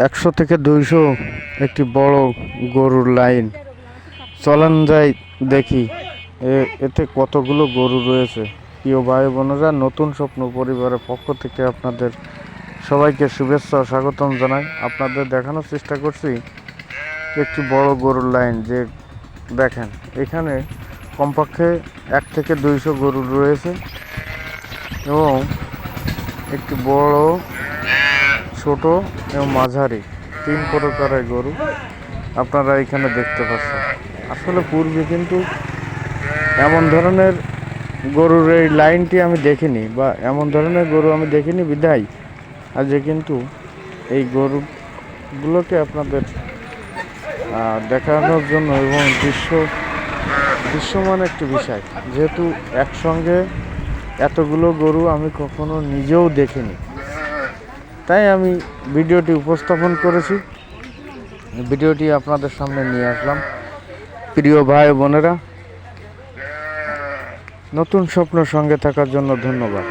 100 থেকে 200 একটি বড় গরুর লাইন। চলেন যাই দেখি এতে কতগুলো গরু রয়েছে। প্রিয় ভাই বোনেরা, নতুন স্বপ্ন পরিবারের পক্ষ থেকে আপনাদের সবাইকে শুভেচ্ছা ও স্বাগতম জানাই। আপনাদের দেখানোর চেষ্টা করছি একটি বড় গরুর লাইন। যে দেখেন, এখানে কমপক্ষে 1 থেকে 200 গরু রয়েছে এবং একটি বড়, ছোট এবং মাঝারি 3 প্রকারের গরু আপনারা এখানে দেখতে পাচ্ছেন। আসলে পূর্বে কিন্তু এমন ধরনের গরুর এই লাইনটি আমি দেখিনি, বা এমন ধরনের গরু আমি দেখিনি বিধায় আজকে কিন্তু এই গরুগুলোকে আপনাদের দেখানোর জন্য এবং দৃশ্যমান একটি বিষয়, যেহেতু একসঙ্গে এতগুলো গরু আমি কখনো নিজেও দেখিনি, তাই আমি ভিডিওটি উপস্থাপন করেছি। ভিডিওটি আপনাদের সামনে নিয়ে আসলাম। প্রিয় ভাই বোনেরা, নতুন স্বপ্নের সঙ্গে থাকার জন্য ধন্যবাদ।